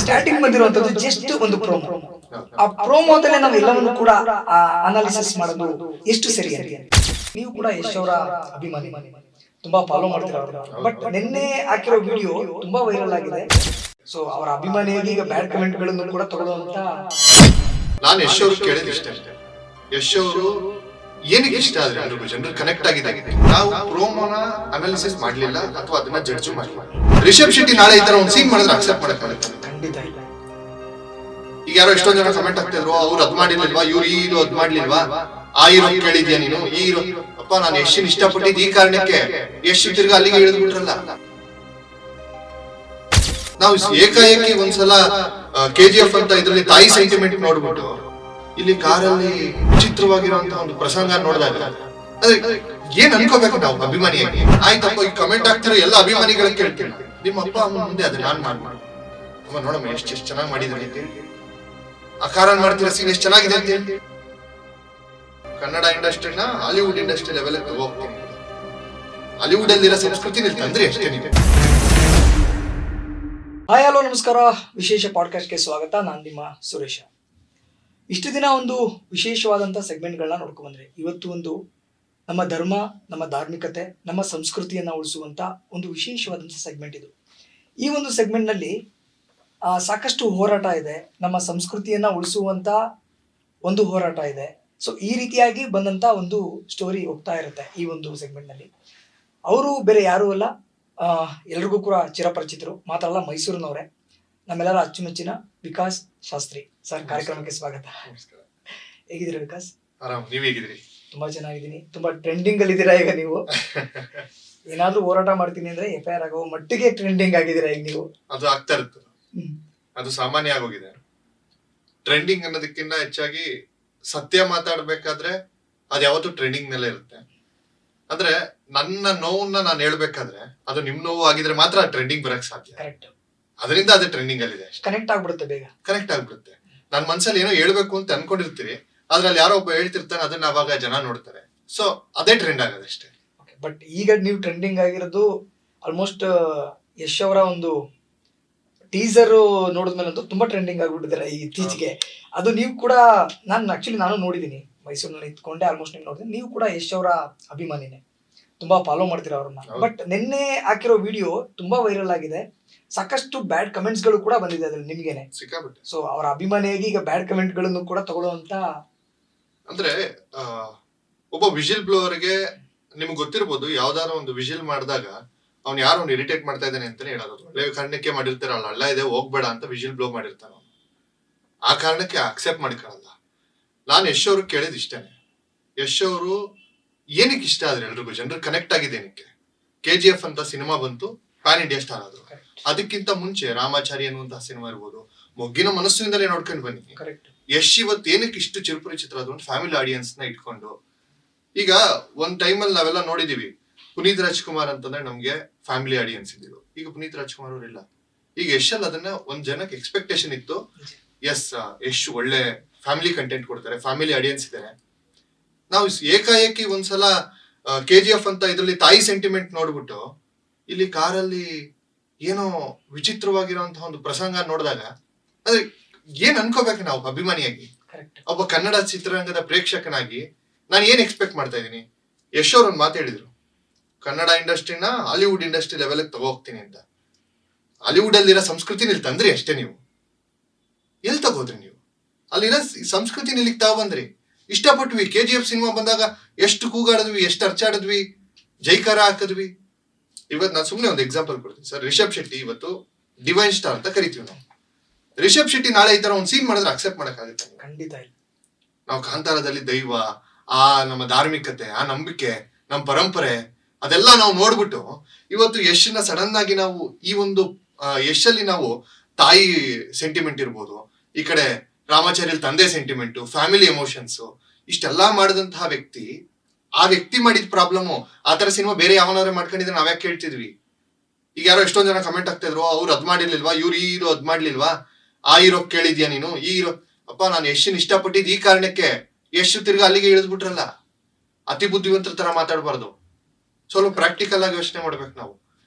Starting ಬಂದಿರುವಂತದ್ದು just ಒಂದು promo. ಆ ಪ್ರೋಮೋದಲ್ಲೇ ನಾವು ಎಲ್ಲವನ್ನು ಕೂಡ ಅನಾಲಿಸಿಸ್ ಮಾಡೋದು ಎಷ್ಟು ಸರಿ ಅಂತ. ನೀವು ಕೂಡ ಯಶ್ ಅವರ ಅಭಿಮಾನಿ, ತುಂಬಾ ಫಾಲೋ ಮಾಡ್ತೀರಾ ಅವರು. ಬಟ್ ನಿನ್ನೆ ಹಾಕಿರೋ ವಿಡಿಯೋ ತುಂಬಾ ವೈರಲ್ ಆಗಿದೆ. ಸೊ ಅವರ ಅಭಿಮಾನಿಯಾಗಿ ಈಗ ಬ್ಯಾಡ್ ಕಮೆಂಟ್ ಗಳನ್ನು ಕೂಡ ತಗೊಳ್ಳುವಂತ ನಾನು ಯಶ್ ಅವರು ಕೇಳಿದಿಷ್ಟೇ. ಯಶ್ ಅವರು ಏನಕ್ಕೆ ಇಷ್ಟ ಆದ್ರೆ ಎಲ್ರಿಗೂ ಜನರು ಕನೆಕ್ಟ್ ಆಗಿದೆ. ನಾವು ಪ್ರೋಮೋನ ಅನಾಲಿಸಿಸ್ ಮಾಡ್ಲಿಲ್ಲ ಅಥವಾ ಅದನ್ನ ಜಡ್ಜ್ ಮಾಡಲಿಲ್ಲ. ರಿಷಬ್ ಶೆಟ್ಟಿ ನಾಳೆ ಈ ತರ ಒಂದು ಸೀನ್ ಮಾಡಿದ್ರೆ ಅಕ್ಸೆಪ್ಟ್ ಮಾಡಕ್ಕಾಗುತ್ತೆ? ಖಂಡಿತ ಇಲ್ಲ. ಈಗ ಯಾರೋ ಎಷ್ಟೊಂದ್ ಜನ ಕಮೆಂಟ್ ಆಗ್ತಿದ್ರು, ಅವ್ರು ಅದ್ ಮಾಡಿರ್ಲಿಲ್ವಾ, ಇವ್ರು ಈ ಹೀರೋ ಅದ್ ಮಾಡ್ಲಿಲ್ವಾ, ಆ ಹೀರೋ ಕೇಳಿದ್ಯಾ ನೀನು, ಈ ಹೀರೋ ಅಪ್ಪ ನಾನು ಯಶನ್ ಇಷ್ಟಪಟ್ಟಿದ್ದು ಈ ಕಾರಣಕ್ಕೆ ಯಶ್ ತಿರ್ಗಾ ಅಲ್ಲಿಗೆ ಇಳಿದು ಬಿಟ್ರಲ್ಲ. ನಾವು ಏಕಾಏಕಿ ಒಂದ್ಸಲ KGF ಅಂತ ಇದ್ರಲ್ಲಿ ತಾಯಿ ಸೆಂಟಿಮೆಂಟ್ ನೋಡ್ಬಿಟ್ಟು ಇಲ್ಲಿ ಕಾರಲ್ಲಿ ವಿಚಿತ್ರವಾಗಿರುವಂತಹ ಒಂದು ಪ್ರಸಂಗ ನೋಡಿದಾಗ ಏನ್ ಅನ್ಕೋಬೇಕು ನಾವು ಅಭಿಮಾನಿಯಾಗಿ? ಆಯ್ತಪ್ಪ, ಈಗ ಕಮೆಂಟ್ ಆಗ್ತಿರೋ ಎಲ್ಲ ಅಭಿಮಾನಿಗಳ ಕೇಳ್ತೀನಿ, ನಿಮ್ಮ ಅಪ್ಪ ಅಮ್ಮ ಮುಂದೆ ಅದು ನಾನ್ ಮಾಡ್ಬೋದು ಅಮ್ಮ, ನೋಡಮ್ಮ ಎಷ್ಟು ಚೆನ್ನಾಗಿ ಮಾಡಿದ್ರೆ ಅಂತ ಹೇಳಿ, ಆ ಕಾರನ್ ಮಾಡ್ತಿರೋ ಸೀನ್ ಎಷ್ಟು ಚೆನ್ನಾಗಿದೆ ಅಂತ ಹೇಳಿ. ಕನ್ನಡ ಇಂಡಸ್ಟ್ರಿನ ಹಾಲಿವುಡ್ ಇಂಡಸ್ಟ್ರಿ ಲೆವೆಲ್ ಹೋಗ್ತೀನಿ. ಹಾಲಿವುಡ್ ಅಲ್ಲಿರೋ ಸಂಸ್ಕೃತಿ ತಂದ್ರೆ ಅಷ್ಟೇ ನೀವು. ಹಾಯ್ ಹಲೋ ನಮಸ್ಕಾರ, ವಿಶೇಷ ಪಾಡ್ಕಾಸ್ಟ್ಗೆ ಸ್ವಾಗತ. ನಾನು ನಿಮ್ಮ ಸುರೇಶ. ಇಷ್ಟು ದಿನ ಒಂದು ವಿಶೇಷವಾದಂಥ ಸೆಗ್ಮೆಂಟ್ಗಳನ್ನ ನೋಡ್ಕೊಂಡ್ ಬಂದ್ರೆ, ಇವತ್ತು ಒಂದು ನಮ್ಮ ಧರ್ಮ, ನಮ್ಮ ಧಾರ್ಮಿಕತೆ, ನಮ್ಮ ಸಂಸ್ಕೃತಿಯನ್ನು ಉಳಿಸುವಂಥ ಒಂದು ವಿಶೇಷವಾದಂಥ ಸೆಗ್ಮೆಂಟ್ ಇದು. ಈ ಒಂದು ಸೆಗ್ಮೆಂಟ್ನಲ್ಲಿ ಸಾಕಷ್ಟು ಹೋರಾಟ ಇದೆ, ನಮ್ಮ ಸಂಸ್ಕೃತಿಯನ್ನು ಉಳಿಸುವಂಥ ಒಂದು ಹೋರಾಟ ಇದೆ. ಸೊ ಈ ರೀತಿಯಾಗಿ ಬಂದಂಥ ಒಂದು ಸ್ಟೋರಿ ಹೋಗ್ತಾ ಇರುತ್ತೆ ಈ ಒಂದು ಸೆಗ್ಮೆಂಟ್ನಲ್ಲಿ. ಅವರು ಬೇರೆ ಯಾರೂ ಅಲ್ಲ, ಎಲ್ರಿಗೂ ಕೂಡ ಚಿರಪರಿಚಿತರು, ಮಾತ್ರ ಅಲ್ಲ ಮೈಸೂರಿನವರೇ, ನಮ್ಮೆಲ್ಲರ ಅಚ್ಚುಮೆಚ್ಚಿನ ವಿಕಾಸ್ ಶಾಸ್ತ್ರಿ ಸರ್. ಕಾರ್ಯಕ್ರಮಕ್ಕೆ ಸ್ವಾಗತ. ಹೇಗಿದ್ದೀರಾ ವಿಕಾಸ್? ಆರಾಮ್, ನೀವ್ ಹೇಗಿದ್ರಿ? ತುಂಬಾ ಚೆನ್ನಾಗಿದ್ದೀನಿ. ತುಂಬಾ ಟ್ರೆಂಡಿಂಗ್ ಅಲ್ಲಿ ಇದ್ದೀರಾ ಈಗ ನೀವು. ಏನಾದ್ರೂ ಹೋರಾಟ ಮಾಡ್ತೀನಿ ಅಂದ್ರೆ FIR ಆಗೋ ಮಟ್ಟಿಗೆ ಟ್ರೆಂಡಿಂಗ್ ಆಗಿದ್ದೀರಾ ಈಗ ನೀವು. ಅದು ಆಗ್ತಾ ಇರುತ್ತೆ, ಅದು ಸಾಮಾನ್ಯ ಆಗೋಗಿದೆ. ಟ್ರೆಂಡಿಂಗ್ ಅನ್ನೋದಕ್ಕಿಂತ ಹೆಚ್ಚಾಗಿ ಸತ್ಯ ಮಾತಾಡ್ಬೇಕಾದ್ರೆ ಅದು ಯಾವತ್ತೂ ಟ್ರೆಂಡಿಂಗ್ ನಲ್ಲೇ ಇರುತ್ತೆ. ಅಂದ್ರೆ ನನ್ನ ನೋವನ್ನ ನಾನು ಹೇಳ್ಬೇಕಾದ್ರೆ ಅದು ನಿಮ್ ನೋವು ಆಗಿದ್ರೆ ಮಾತ್ರ ಟ್ರೆಂಡಿಂಗ್ ಬರಕ್ ಸಾಧ್ಯ. ಕರೆಕ್ಟ್. ಅದರಿಂದ ಅದೇ ಟ್ರೆಂಡಿಂಗ್ ಅಲ್ಲಿ ಇದೆ. ಕನೆಕ್ಟ್ ಆಗ್ಬಿಡುತ್ತೆ ಬೇಗ. ಕನೆಕ್ಟ್ ಆಗ್ಬಿಡುತ್ತೆ. ನನ್ ಮನ್ಸಲ್ಲಿ ಏನೋ ಹೇಳ್ಬೇಕು ಅಂತ ಅನ್ಕೊಂಡಿರ್ತೀರಿ, ಅದ್ರಲ್ಲಿ ಯಾರೋ ಒಬ್ಬ ಹೇಳ್ತಿರ್ತಾನೆ, ಅದನ್ನ ಅವಾಗ ಜನ ನೋಡ್ತಾರೆ. ಸೊ ಅದೇ ಟ್ರೆಂಡ್ ಆಗೋದಷ್ಟೇ. ಬಟ್ ಈಗ ನೀವು ಟ್ರೆಂಡಿಂಗ್ ಆಗಿರೋದು ಆಲ್ಮೋಸ್ಟ್ ಯಶ್ ಅವರ ಒಂದು ಟೀಸರ್ ನೋಡಿದ್ಮೇಲಂತೂ ತುಂಬಾ ಟ್ರೆಂಡಿಂಗ್ ಆಗ್ಬಿಟ್ಟಿದ್ದಾರೆ ಈ ಇತ್ತೀಚೆಗೆ. ಅದು ನೀವು ಕೂಡ, ನಾನು ನೋಡಿದ್ದೀನಿ, ಮೈಸೂರಿನಲ್ಲಿ ಇತ್ಕೊಂಡೆ ಆಲ್ಮೋಸ್ಟ್ ನೀವು ನೋಡಿದ್ದೀನಿ. ನೀವು ಕೂಡ ಯಶ್ ಅವರ ಅಭಿಮಾನಿನೇ, ತುಂಬಾ ಫಾಲೋ ಮಾಡ್ತೀರಾ ಅವ್ರನ್ನ. ಬಟ್ ನಿನ್ನೆ ಹಾಕಿರೋ ವಿಡಿಯೋ ತುಂಬಾ ವೈರಲ್ ಆಗಿದೆ. ಸಾಕಷ್ಟು ಬ್ಯಾಡ್ ಕಮೆಂಟ್ಸ್ ಗಳು ಕೂಡ ಬಂದಿದೆ ಅದ್ರಲ್ಲಿ ನಿಮ್ಗೆನೆ. ಸೊ ಅವರ ಅಭಿಮಾನಿಯಾಗಿ ಈಗ ಬ್ಯಾಡ್ ಕಮೆಂಟ್ ಗಳನ್ನು ಕೂಡ ತಗೊಳ್ಳುವಂತ, ಅಂದ್ರೆ ಒಬ್ಬ ವಿಜಿಲ್ ಬ್ಲೋವರ್ಗೆ ನಿಮ್ಗೆ ಗೊತ್ತಿರ್ಬೋದು, ಯಾವ್ದಾದ್ರು ಒಂದು ವಿಜಿಲ್ ಮಾಡಿದಾಗ ಅವ್ನು ಯಾರು ಅವ್ನು ಇರಿಟೇಟ್ ಮಾಡ್ತಾ ಇದ್ದಾನೆ ಅಂತಾನೆ ಹೇಳೋದು. ಒಳ್ಳೆ ಕಾರಣಕ್ಕೆ ಮಾಡಿರ್ತಾರಲ್ಲ, ಅಲ್ಲ ಇದೆ ಹೋಗ್ಬೇಡ ಅಂತ ವಿಜಿಲ್ ಬ್ಲೋ ಮಾಡಿರ್ತಾನ, ಆ ಕಾರಣಕ್ಕೆ ಅಕ್ಸೆಪ್ಟ್ ಮಾಡ್ಕೊಳ್ಳಲ್ಲ. ನಾನು ಯಶ್ ಅವ್ರಿಗೆ ಕೇಳಿದ್ ಇಷ್ಟೇನೆ. ಯಶ್ ಅವರು ಏನಕ್ಕೆ ಇಷ್ಟ ಆದ್ರೆ ಎಲ್ರಿಗೂ ಜನರು ಕನೆಕ್ಟ್ ಆಗಿದೆ ಏನಕ್ಕೆ? KGF ಅಂತ ಸಿನಿಮಾ ಬಂತು, ಪ್ಯಾನ್ ಇಂಡಿಯಾ ಸ್ಟಾರ್ ಆದ್ರು. ಅದಕ್ಕಿಂತ ಮುಂಚೆ ರಾಮಾಚಾರಿ ಅನ್ನುವಂತಹ ಸಿನಿಮಾ ಇರ್ಬೋದು, ಮೊಗ್ಗಿನ ಮನಸ್ಸಿನಿಂದಲೇ ನೋಡ್ಕೊಂಡು ಬನ್ನಿ. ಯಶ್ ಇವತ್ತು ಏನಕ್ಕೆ ಇಷ್ಟು ಚಿರಪರಿಚಿತರ ಆದ್ರು? ಫ್ಯಾಮಿಲಿ ಆಡಿಯನ್ಸ್ ನ ಇಟ್ಕೊಂಡು. ಈಗ ಒಂದ್ ಟೈಮಲ್ಲಿ ನಾವೆಲ್ಲ ನೋಡಿದೀವಿ, ಪುನೀತ್ ರಾಜ್ಕುಮಾರ್ ಅಂತಂದ್ರೆ ನಮ್ಗೆ ಫ್ಯಾಮಿಲಿ ಆಡಿಯನ್ಸ್ ಇದ್ರು. ಈಗ ಪುನೀತ್ ರಾಜ್ಕುಮಾರ್ ಅವ್ರು ಇಲ್ಲ. ಈಗ ಯಶ್ ಅಲ್ಲಿ ಅದನ್ನ ಒಂದ್ ಜನಕ್ಕೆ ಎಕ್ಸ್ಪೆಕ್ಟೇಷನ್ ಇತ್ತು, ಎಸ್ ಯಶ್ ಒಳ್ಳೆ ಫ್ಯಾಮಿಲಿ ಕಂಟೆಂಟ್ ಕೊಡ್ತಾರೆ, ಫ್ಯಾಮಿಲಿ ಆಡಿಯನ್ಸ್ ಇದ್ದಾರೆ. ನಾವು ಏಕಾಏಕಿ ಒಂದ್ಸಲ KGF ಅಂತ ಇದ್ರಲ್ಲಿ ತಾಯಿ ಸೆಂಟಿಮೆಂಟ್ ನೋಡ್ಬಿಟ್ಟು ಇಲ್ಲಿ ಕಾರಲ್ಲಿ ಏನೋ ವಿಚಿತ್ರವಾಗಿರುವಂತಹ ಒಂದು ಪ್ರಸಂಗ ನೋಡಿದಾಗ ಅಂದ್ರೆ ಏನ್ ಅನ್ಕೋಬೇಕು ನಾವು ಅಭಿಮಾನಿಯಾಗಿ? ಒಬ್ಬ ಕನ್ನಡ ಚಿತ್ರರಂಗದ ಪ್ರೇಕ್ಷಕನಾಗಿ ನಾನು ಏನ್ ಎಕ್ಸ್ಪೆಕ್ಟ್ ಮಾಡ್ತಾ ಇದ್ದೀನಿ? ಯಶ್ ಅವ್ರ ಒಂದು ಮಾತು ಹೇಳಿದ್ರು, ಕನ್ನಡ ಇಂಡಸ್ಟ್ರಿನ ಹಾಲಿವುಡ್ ಇಂಡಸ್ಟ್ರಿ ಲೆವೆಲ್ ತಗೋಗ್ತೀನಿ ಅಂತ. ಹಾಲಿವುಡ್ ಅಲ್ಲಿರೋ ಸಂಸ್ಕೃತಿ ತಂದ್ರಿ ಅಷ್ಟೇ. ನೀವು ಎಲ್ಲಿ ತಗೋದ್ರಿ? ನೀವು ಅಲ್ಲಿರೋ ಸಂಸ್ಕೃತಿ ಇಲ್ಲಿಗೆ ತಗೊಂಡ್ಬಂದ್ರಿ. ಇಷ್ಟಪಟ್ವಿ. KGF ಸಿನಿಮಾ ಬಂದಾಗ ಎಷ್ಟು ಕೂಗಾಡಿದ್ವಿ, ಎಷ್ಟು ಅರ್ಚಾಡಿದ್ವಿ, ಜೈಕಾರ ಹಾಕಿದ್ವಿ. ಇವತ್ತು ನಾನು ಸುಮ್ಮನೆ ಒಂದು ಎಕ್ಸಾಂಪಲ್ ಕೊಡ್ತೀನಿ ಸರ್. ರಿಷಬ್ ಶೆಟ್ಟಿ ಇವತ್ತು ಡಿವೈನ್ ಸ್ಟಾರ್ ಅಂತ ಕರಿತೀವಿ ನಾವು. ರಿಷಬ್ ಶೆಟ್ಟಿ ನಾಳೆ ಈ ತರ ಒಂದು ಸೀನ್ ಮಾಡಿದ್ರೆ ಅಕ್ಸೆಪ್ಟ್ ಮಾಡಕ್ಕಾಗುತ್ತೆ? ಖಂಡಿತ ಇಲ್ಲ. ನಾವು ಕಾಂತಾರದಲ್ಲಿ ದೈವ, ಆ ನಮ್ಮ ಧಾರ್ಮಿಕತೆ, ಆ ನಂಬಿಕೆ, ನಮ್ಮ ಪರಂಪರೆ ಅದೆಲ್ಲ ನಾವು ನೋಡ್ಬಿಟ್ಟು ಇವತ್ತು ಯಶನ್ನ ಸಡನ್ ಆಗಿ ನಾವು ಈ ಒಂದು ಯಶಲ್ಲಿ ನಾವು ತಾಯಿ ಸೆಂಟಿಮೆಂಟ್ ಇರ್ಬೋದು, ಈ ಕಡೆ ರಾಮಾಚಾರ್ಯಲ್ಲಿ ತಂದೆ ಸೆಂಟಿಮೆಂಟ್, ಫ್ಯಾಮಿಲಿ ಎಮೋಷನ್ಸ್, ಇಷ್ಟೆಲ್ಲಾ ಮಾಡಿದಂತಹ ವ್ಯಕ್ತಿ, ಆ ವ್ಯಕ್ತಿ ಮಾಡಿದ ಪ್ರಾಬ್ಲಮ್ ಆ ತರ ಸಿನಿಮಾ ಬೇರೆ ಯಾವನಾದ್ರೆ ಮಾಡ್ಕೊಂಡಿದ್ರೆ ನಾವ್ಯಾಕೆ ಕೇಳ್ತಿದ್ವಿ? ಈಗ ಯಾರೋ ಎಷ್ಟೊಂದ್ ಜನ ಕಮೆಂಟ್ ಆಗ್ತಿದ್ರು, ಅವ್ರು ಅದ್ ಮಾಡಿರ್ಲಿಲ್ವಾ, ಇವ್ರು ಈ ಹೀರೋ ಅದ್ ಮಾಡ್ಲಿಲ್ವಾ, ಆ ಹೀರೋ ಕೇಳಿದ್ಯಾ ನೀನು, ಈ ಹೀರೋ ಅಪ್ಪ ನಾನು ಯಶನ್ ಇಷ್ಟಪಟ್ಟಿದ್ದು ಈ ಕಾರಣಕ್ಕೆ ಯಶ್ ತಿರ್ಗಾ ಅಲ್ಲಿಗೆ ಇಳಿದ್ಬಿಟ್ರಲ್ಲ. ಅತಿ ಬುದ್ಧಿವಂತರ ತರ ಮಾತಾಡಬಾರ್ದು, ಸ್ವಲ್ಪ ಪ್ರಾಕ್ಟಿಕಲ್ ಆಗಿ ಯೋಚನೆ ಮಾಡ್ಬೇಕು ನಾವು.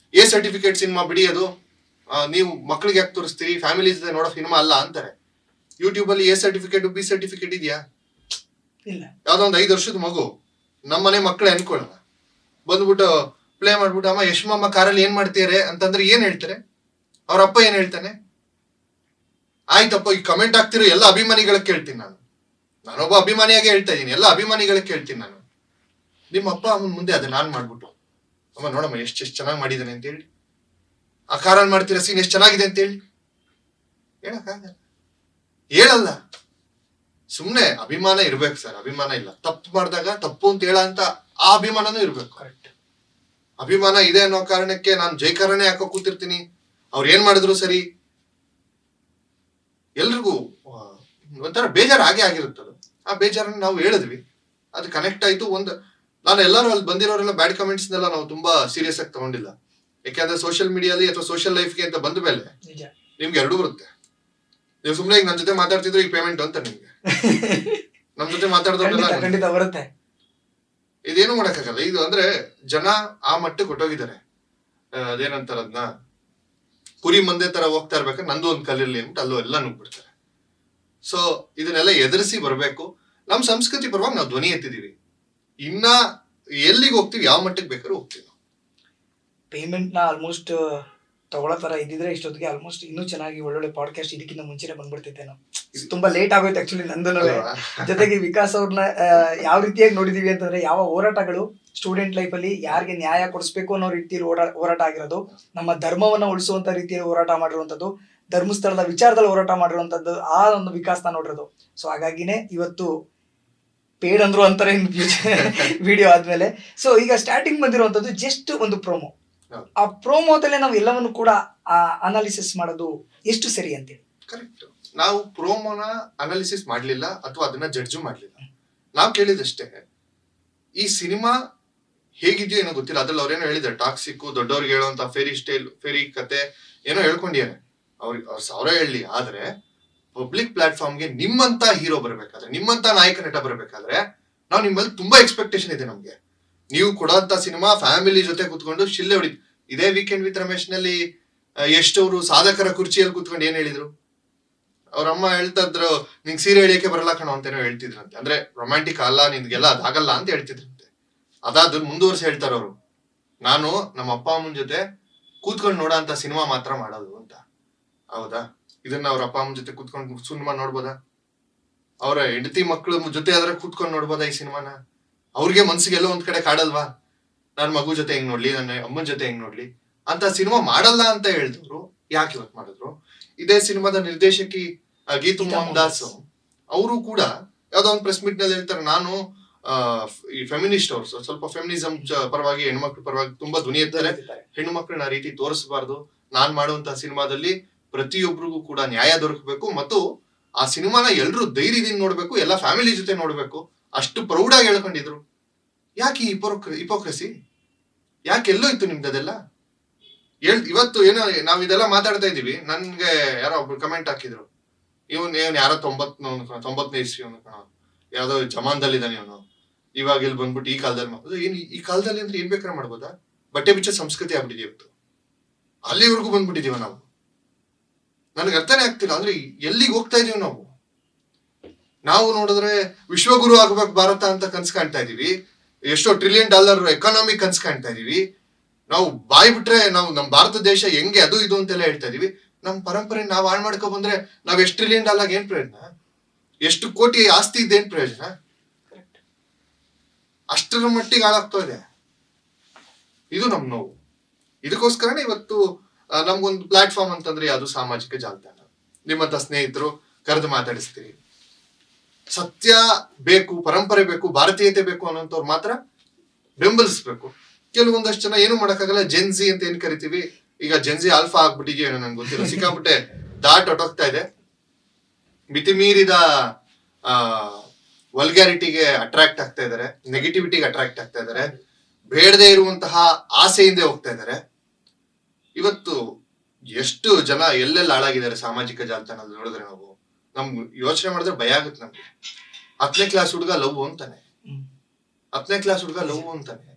ಸರ್ಟಿಫಿಕೇಟ್ ಸಿನಿಮಾ ಬಿಡಿ, ಅದು ನೀವು ಮಕ್ಳಿಗೆ ಯಾಕೆ ತೋರಿಸ್ತೀರಿ, ಫ್ಯಾಮಿಲೀಸ್ ನೋಡೋ ಸಿನಿಮಾ ಅಲ್ಲ ಅಂತಾರೆ. ಯೂಟ್ಯೂಬ್ ಅಲ್ಲಿ ಎ ಸರ್ಟಿಫಿಕೇಟ್ ಬಿ ಸರ್ಟಿಫಿಕೇಟ್ ಇದೆಯಾ? ಇಲ್ಲ. ಯಾವ್ದೋ ಒಂದು 5 ವರ್ಷದ ಮಗು ನಮ್ಮನೆ ಮಕ್ಕಳೇ ಅನ್ಕೊಳ್ಳೋಣ, ಬಂದ್ಬಿಟ್ಟು ಪ್ಲೇ ಮಾಡ್ಬಿಟ್ಟು ಅಮ್ಮ ಯಶ್ಮಮ್ಮ ಕಾರಲ್ಲಿ ಏನ್ ಮಾಡ್ತೀರಿ ಅಂತಂದ್ರೆ ಏನ್ ಹೇಳ್ತಾರೆ? ಅವ್ರ ಅಪ್ಪ ಏನ್ ಹೇಳ್ತಾನೆ? ಆಯ್ತಪ್ಪ, ಈ ಕಮೆಂಟ್ ಆಗ್ತಿರೋ ಎಲ್ಲ ಅಭಿಮಾನಿಗಳಿಗೆ ಕೇಳ್ತೀನಿ ನಾನೊಬ್ಬ ಅಭಿಮಾನಿಯಾಗೆ ಹೇಳ್ತಾ ಇದ್ದೀನಿ, ಎಲ್ಲ ಅಭಿಮಾನಿಗಳಿಗೆ ಕೇಳ್ತೀನಿ ನಾನು. ನಿಮ್ಮ ಅಪ್ಪ ಅಮ್ಮನ ಮುಂದೆ ಅದೇ ನಾನ್ ಮಾಡ್ಬಿಟ್ಟು ಅಮ್ಮ ನೋಡಮ್ಮ ಎಷ್ಟು ಚೆನ್ನಾಗಿ ಮಾಡಿದ್ದಾನೆ ಅಂತ ಹೇಳಿ, ಆ ಕಾರಲ್ಲಿ ಮಾಡ್ತೀರಾ ಸೀನ್ ಎಷ್ಟು ಚೆನ್ನಾಗಿದೆ ಅಂತ ಹೇಳಿ ಹೇಳಕ್ಕಾಗಲ್ಲ, ಹೇಳಲ್ಲ. ಸುಮ್ನೆ ಅಭಿಮಾನ ಇರ್ಬೇಕು ಸರ್, ಅಭಿಮಾನ ಇಲ್ಲ. ತಪ್ಪು ಮಾಡಿದಾಗ ತಪ್ಪು ಅಂತ ಹೇಳ ಅಂತ ಆ ಅಭಿಮಾನನೂ ಇರ್ಬೇಕು. ಕರೆಕ್ಟ್. ಅಭಿಮಾನ ಇದೆ ಅನ್ನೋ ಕಾರಣಕ್ಕೆ ನಾನು ಜೈಕಾರನೇ ಹಾಕೋ ಕೂತಿರ್ತೀನಿ, ಅವ್ರು ಏನ್ ಮಾಡಿದ್ರು ಸರಿ, ಎಲ್ರಿಗೂ ಒಂಥರ ಬೇಜಾರು ಹಾಗೆ ಆಗಿರುತ್ತದು. ಆ ಬೇಜಾರನ್ನ ನಾವು ಹೇಳಿದ್ವಿ, ಅದು ಕನೆಕ್ಟ್ ಆಯ್ತು. ನಾನು ಎಲ್ಲರೂ ಅಲ್ಲಿ ಬಂದಿರೋರೆಲ್ಲ ಬ್ಯಾಡ್ ಕಮೆಂಟ್ಸ್ ನೆಲ್ಲ ನಾವು ತುಂಬಾ ಸೀರಿಯಸ್ ಆಗಿ ತಗೊಂಡಿಲ್ಲ. ಯಾಕೆಂದ್ರೆ ಸೋಷಿಯಲ್ ಮೀಡಿಯಾಲಿ ಅಥವಾ ಸೋಷಿಯಲ್ ಲೈಫ್ಗೆ ಅಂತ ಬಂದ ಮೇಲೆ ನಿಮ್ಗೆ ಎರಡೂ ಬರುತ್ತೆ. ನೀವು ಸುಮ್ನೆ ಈಗ ನನ್ನ ಜೊತೆ ಮಾತಾಡ್ತಿದ್ರೆ ಈಗ ಪೇಮೆಂಟ್ ಅಂತ ನಿಮ್ಗೆ, ನಮ್ ಜೊತೆ ಮಾತಾಡ್ದವ್ರೆಲ್ಲ ಬರುತ್ತೆ. ಇದೇನು ಮಾಡಕ್ಕಾಗಲ್ಲ. ಇದು ಅಂದ್ರೆ ಜನ ಆ ಮಟ್ಟಕ್ಕೆ ಕೊಟ್ಟೋಗಿದ್ದಾರೆ. ಅದೇನಂತಾರ ಅದನ್ನ, ಕುರಿ ಮಂದೆ ತರ ಹೋಗ್ತಾ ಇರ್ಬೇಕಾದ್ರೆ ನಂದು ಒಂದ್ ಕಲ್ಲಿರ್ಲಿ ಅಂದ್ಬಿಟ್ಟು ಅಲ್ಲೂ ಎಲ್ಲ ನುಗ್ಬಿಡ್ತಾರೆ. ಸೊ ಇದನ್ನೆಲ್ಲ ಎದುರಿಸಿ ಬರ್ಬೇಕು. ನಮ್ ಸಂಸ್ಕೃತಿ ಪರವಾಗಿ ನಾವು ಧ್ವನಿ ಎತ್ತಿದೀವಿ. ಇನ್ನ ಎಲ್ಲಿಗೆ ಹೋಗ್ತೀವಿ, ಯಾವ ಮಟ್ಟಕ್ಕೆ ಬೇಕಾದ್ರೂ ಹೋಗ್ತೀವಿ. ಪೇಮೆಂಟ್ ನ ಆಲ್ಮೋಸ್ಟ್ ತಗೊಳ್ಳೋ ತರ ಇದ್ದಿದ್ರೆ ಇಷ್ಟೊತ್ತಿಗೆ ಆಲ್ಮೋಸ್ಟ್ ಇನ್ನೂ ಚೆನ್ನಾಗಿ ಒಳ್ಳೊಳ್ಳೆ ಪಾಡ್ಕಾಸ್ಟ್ ಇದಕ್ಕಿಂತ ಮುಂಚೆನೆ ಬಂದ್ಬಿಡ್ತಿದ್ದೆ. ನಾವು ತುಂಬಾ ಲೇಟ್ ಆಗೋಯ್ತು ಆಕ್ಚುಲಿ ನಂದು. ಜೊತೆಗೆ ವಿಕಾಸ್ ಅವ್ರನ್ನ ಯಾವ ರೀತಿಯಾಗಿ ನೋಡಿದೀವಿ ಅಂತಂದ್ರೆ, ಯಾವ ಹೋರಾಟಗಳು ಸ್ಟೂಡೆಂಟ್ ಲೈಫ್ ಅಲ್ಲಿ ಯಾರಿಗೆ ನ್ಯಾಯ ಕೊಡಿಸ್ಬೇಕು ಅನ್ನೋ ರೀತಿಯಲ್ಲಿ ಹೋರಾಟ ಆಗಿರೋದು, ನಮ್ಮ ಧರ್ಮವನ್ನ ಉಳಿಸುವಂತ ರೀತಿಯಲ್ಲಿ ಹೋರಾಟ ಮಾಡಿರುವಂತದ್ದು, ಧರ್ಮಸ್ಥಳದ ವಿಚಾರದಲ್ಲಿ ಹೋರಾಟ ಮಾಡಿರುವಂತದ್ದು, ಆ ಒಂದು ವಿಕಾಸನ ನೋಡಿರೋದು. ಸೊ ಹಾಗಾಗಿನೇ ಇವತ್ತು ಪೇಡ್ ಅಂದ್ರು ಅಂತಾರೆ ವಿಡಿಯೋ ಆದ್ಮೇಲೆ. ಸೊ ಈಗ ಸ್ಟಾರ್ಟಿಂಗ್ ಬಂದಿರುವಂತದ್ದು ಜಸ್ಟ್ ಒಂದು ಪ್ರೋಮೋ. ಆ ಪ್ರೋಮೋದಲ್ಲೇ ನಾವು ಎಲ್ಲವನ್ನು ಕೂಡ ಅನಾಲಿಸಿಸ್ ಮಾಡೋದು ಎಷ್ಟು ಸರಿ ಅಂತೇಳಿ? ಕರೆಕ್ಟ್. ನಾವು ಪ್ರೋಮೋನ ಅನಾಲಿಸಿಸ್ ಮಾಡ್ಲಿಲ್ಲ ಅಥವಾ ಅದನ್ನ ಜಡ್ಜು ಮಾಡ್ಲಿಲ್ಲ. ನಾವು ಕೇಳಿದಷ್ಟೇ, ಈ ಸಿನಿಮಾ ಹೇಗಿದೆಯೋ ಏನೋ ಗೊತ್ತಿಲ್ಲ. ಅದ್ರಲ್ಲಿ ಅವ್ರೇನೋ ಹೇಳಿದ್ದಾರೆ, ಟಾಕ್ಸಿಕ್, ದೊಡ್ಡವ್ರಿಗೆ ಹೇಳುವಂತ ಫೇರಿ ಕತೆ ಏನೋ ಹೇಳ್ಕೊಂಡಿದ್ದಾರೆ. ಅವ್ರ 1000 ಹೇಳಲಿ, ಆದ್ರೆ ಪಬ್ಲಿಕ್ ಪ್ಲಾಟ್ಫಾರ್ಮ್ಗೆ ನಿಮ್ಮಂತ ಹೀರೋ ಬರ್ಬೇಕಾದ್ರೆ, ನಿಮ್ಮಂತ ನಾಯಕ ನಟ ಬರ್ಬೇಕಾದ್ರೆ ನಾವು ನಿಮ್ಮಲ್ಲಿ ತುಂಬಾ ಎಕ್ಸ್ಪೆಕ್ಟೇಷನ್ ಇದೆ ನಮ್ಗೆ. ನೀವು ಕೊಡೋಂತ ಸಿನಿಮಾ ಫ್ಯಾಮಿಲಿ ಜೊತೆ ಕುತ್ಕೊಂಡು ಶಿಲ್ಲೆ ಹೊಡಿ. ಇದೇ ವೀಕೆಂಡ್ ವಿತ್ ರಮೇಶ್ ನಲ್ಲಿ ಎಷ್ಟವರು ಸಾಧಕರ ಕುರ್ಚಿಯಲ್ಲಿ ಕುತ್ಕೊಂಡು ಏನ್ ಹೇಳಿದ್ರು, ಅವ್ರ ಅಮ್ಮ ಹೇಳ್ತಾ ಇದ್ರು, ನಿಂಗೆ ಸೀರೆ ಎಳಿಯಕ್ಕೆ ಬರಲ್ಲ ಕಣೋ ಅಂತೇನೋ ಹೇಳ್ತಿದ್ರಂತೆ. ಅಂದ್ರೆ ರೊಮ್ಯಾಂಟಿಕ್ ಅಲ್ಲ, ನಿನ್ಗೆಲ್ಲ ಅದಾಗಲ್ಲ ಅಂತ ಹೇಳ್ತಿದ್ರಂತೆ. ಅದಾದ್ರು ಮುಂದುವರ್ಸಿ ಹೇಳ್ತಾರ ಅವರು, ನಾನು ನಮ್ಮ ಅಪ್ಪ ಅಮ್ಮನ ಜೊತೆ ಕೂತ್ಕೊಂಡು ನೋಡೋ ಅಂತ ಸಿನಿಮಾ ಮಾತ್ರ ಮಾಡೋದು ಅಂತ. ಹೌದಾ? ಇದನ್ನ ಅವ್ರ ಅಪ್ಪ ಅಮ್ಮನ ಜೊತೆ ಕೂತ್ಕೊಂಡು ಸಿನಿಮಾ ನೋಡ್ಬೋದಾ? ಅವ್ರ ಹೆಂಡತಿ ಮಕ್ಳು ಜೊತೆ ಆದ್ರೆ ಕೂತ್ಕೊಂಡು ನೋಡ್ಬೋದಾ ಈ ಸಿನಿಮಾನ? ಅವ್ರಿಗೆ ಮನ್ಸಿಗೆಲ್ಲೋ ಒಂದ್ ಕಡೆ ಕಾಡಲ್ವಾ, ನನ್ ಮಗು ಜೊತೆ ಹೆಂಗ್ ನೋಡ್ಲಿ, ನನ್ನ ಅಮ್ಮನ ಜೊತೆ ಹೆಂಗ್ ನೋಡ್ಲಿ ಅಂತ ಸಿನಿಮಾ ಮಾಡಲ್ಲ ಅಂತ ಹೇಳಿದವ್ರು ಯಾಕೆ ಇವತ್ತು ಮಾಡಿದ್ರು? ಇದೇ ಸಿನಿಮಾದ ನಿರ್ದೇಶಕಿ ಗೀತು ಮೋಹನ್ ದಾಸ್ ಅವರು ಕೂಡ ಯಾವ್ದೋ ಒಂದು ಪ್ರೆಸ್ ಮೀಟ್ ನಲ್ಲಿ ಹೇಳ್ತಾರೆ, ನಾನು ಈ ಫೆಮಿನಿಸ್ಟ್ ಅವ್ರು ಸ್ವಲ್ಪ ಫೆಮಿನಿಸಂ ಪರವಾಗಿ, ಹೆಣ್ಮಕ್ಳ ಪರವಾಗಿ ತುಂಬಾ ಧ್ವನಿ ಎತ್ತಾರೆ. ಹೆಣ್ಣು ಮಕ್ಳನ್ನ ಆ ರೀತಿ ತೋರಿಸಬಾರ್ದು. ನಾನ್ ಮಾಡುವಂತ ಸಿನಿಮಾದಲ್ಲಿ ಪ್ರತಿಯೊಬ್ಬರಿಗೂ ಕೂಡ ನ್ಯಾಯ ದೊರಕಬೇಕು ಮತ್ತು ಆ ಸಿನಿಮಾನ ಎಲ್ರು ಧೈರ್ಯದಿಂದ ನೋಡ್ಬೇಕು, ಎಲ್ಲ ಫ್ಯಾಮಿಲಿ ಜೊತೆ ನೋಡ್ಬೇಕು, ಅಷ್ಟು ಪ್ರೌಡ್ ಆಗಿ ಹೇಳ್ಕೊಂಡಿದ್ರು. ಯಾಕೆ ಈ ಹಿಪೋಕ್ರಸಿ? ಯಾಕೆ ಎಲ್ಲೋ ಇತ್ತು ನಿಮ್ದದೆಲ್ಲ? ಇವತ್ತು ಏನೋ ನಾವ್ ಇದೆಲ್ಲ ಮಾತಾಡ್ತಾ ಇದೀವಿ. ನನ್ಗೆ ಯಾರೋ ಒಬ್ರು ಕಮೆಂಟ್ ಹಾಕಿದ್ರು, ಇವನ್ ಯಾರೋ 90ನೇ ಇಸ್ವಿ ಯಾವ್ದೋ ಜಮಾನ್ದಲ್ಲಿ ಇದ್ದಾನೆ ಇವನು, ಇವಾಗ ಇಲ್ಲಿ ಬಂದ್ಬಿಟ್ಟು ಈ ಕಾಲದಲ್ಲಿ ಏನ್ ಈ ಕಾಲದಲ್ಲಿ ಅಂದ್ರೆ ಏನ್ ಬೇಕಾದ್ರೆ ಮಾಡ್ಬೋದಾ? ಬಟ್ಟೆ ಬಿಚ್ಚ ಸಂಸ್ಕೃತಿ ಆಗ್ಬಿಟ್ಟಿದೀವಿ ಇವತ್ತು, ಅಲ್ಲಿವರೆಗೂ ಬಂದ್ಬಿಟ್ಟಿದೀವ ನಾವು. ನನ್ಗೆ ಅರ್ಥನೇ ಆಗ್ತಿಲ್ಲ, ಅಂದ್ರೆ ಎಲ್ಲಿಗೆ ಹೋಗ್ತಾ ಇದೀವಿ ನಾವು? ನಾವು ನೋಡಿದ್ರೆ ವಿಶ್ವಗುರು ಆಗ್ಬೇಕು ಭಾರತ ಅಂತ ಕನ್ಸ್ ಕಾಣ್ತಾ ಇದೀವಿ, ಎಷ್ಟೋ $1 ಟ್ರಿಲಿಯನ್ ಎಕಾನಮಿ ಕನ್ಸ್ ಕಾಣ್ತಾ ಇದೀವಿ. ನಾವು ಬಾಯ್ ಬಿಟ್ರೆ ನಾವು ನಮ್ ಭಾರತ ದೇಶ ಹೆಂಗೆ ಅದು ಇದು ಅಂತೆಲ್ಲ ಹೇಳ್ತಾ ಇದೀವಿ. ನಮ್ ಪರಂಪರೆ ನಾವ್ ಹಾಳು ಮಾಡ್ಕೊ ಬಂದ್ರೆ ನಾವ್ $1 ಟ್ರಿಲಿಯನ್ ಏನ್ ಪ್ರಯೋಜನ? ಎಷ್ಟು ಕೋಟಿ ಆಸ್ತಿ ಇದ್ದೇನ್ ಪ್ರಯೋಜನ? ಅಷ್ಟರ ಮಟ್ಟಿಗೆ ಹಾಳಾಗ್ತಾ ಇದೆ. ಇದು ನಮ್ ನೋವು. ಇದಕ್ಕೋಸ್ಕರನೇ ಇವತ್ತು ನಮ್ಗೊಂದು ಪ್ಲಾಟ್ಫಾರ್ಮ್ ಅಂತಂದ್ರೆ ಅದು ಸಾಮಾಜಿಕ ಜಾಲತಾಣ. ನಿಮ್ಮಂತ ಸ್ನೇಹಿತರು ಕರೆದು ಮಾತಾಡಿಸ್ತೀರಿ. ಸತ್ಯ ಬೇಕು, ಪರಂಪರೆ ಬೇಕು, ಭಾರತೀಯತೆ ಬೇಕು ಅನ್ನೋಂಥವ್ರು ಮಾತ್ರ ಬೆಂಬಲಿಸ್ಬೇಕು. ಕೆಲವೊಂದಷ್ಟು ಜನ ಏನು ಮಾಡಕ್ಕಾಗಲ್ಲ, ಜೆನ್ಜಿ ಅಂತ ಏನ್ ಕರಿತೀವಿ, ಈಗ ಜೆನ್ಜಿ ಆಲ್ಫಾ ಆಗ್ಬಿಟ್ಟಿದೆಯೋ ಏನೋ ನನ್ಗೆ ಗೊತ್ತಿಲ್ಲ, ಸಿಕ್ಕಾಬಿಟ್ಟೆ ದಾಟ್ ಹೊಟ್ಟೋಗ್ತಾ ಇದೆ. ಮಿತಿಮೀರಿದ ವಲ್ಗ್ಯಾರಿಟಿಗೆ ಅಟ್ರಾಕ್ಟ್ ಆಗ್ತಾ ಇದಾರೆ, ನೆಗೆಟಿವಿಟಿಗೆ ಅಟ್ರಾಕ್ಟ್ ಆಗ್ತಾ ಇದಾರೆ, ಬೇಡದೇ ಇರುವಂತಹ ಆಸೆಯಿಂದ ಹೋಗ್ತಾ ಇದಾರೆ. ಇವತ್ತು ಎಷ್ಟು ಜನ ಎಲ್ಲೆಲ್ಲ ಹಾಳಾಗಿದ್ದಾರೆ ಸಾಮಾಜಿಕ ಜಾಲತಾಣ ನೋಡಿದ್ರೆ ನಾವು ನಮ್ಗೆ ಯೋಚನೆ ಮಾಡಿದ್ರೆ ಭಯ ಆಗುತ್ತೆ ನಮ್ಗೆ. 10ನೇ ಕ್ಲಾಸ್ ಹುಡುಗ ಲವ್ ಅಂತಾನೆ, 10ನೇ ಕ್ಲಾಸ್ ಹುಡುಗ ಲವ್ ಅಂತಾನೆ,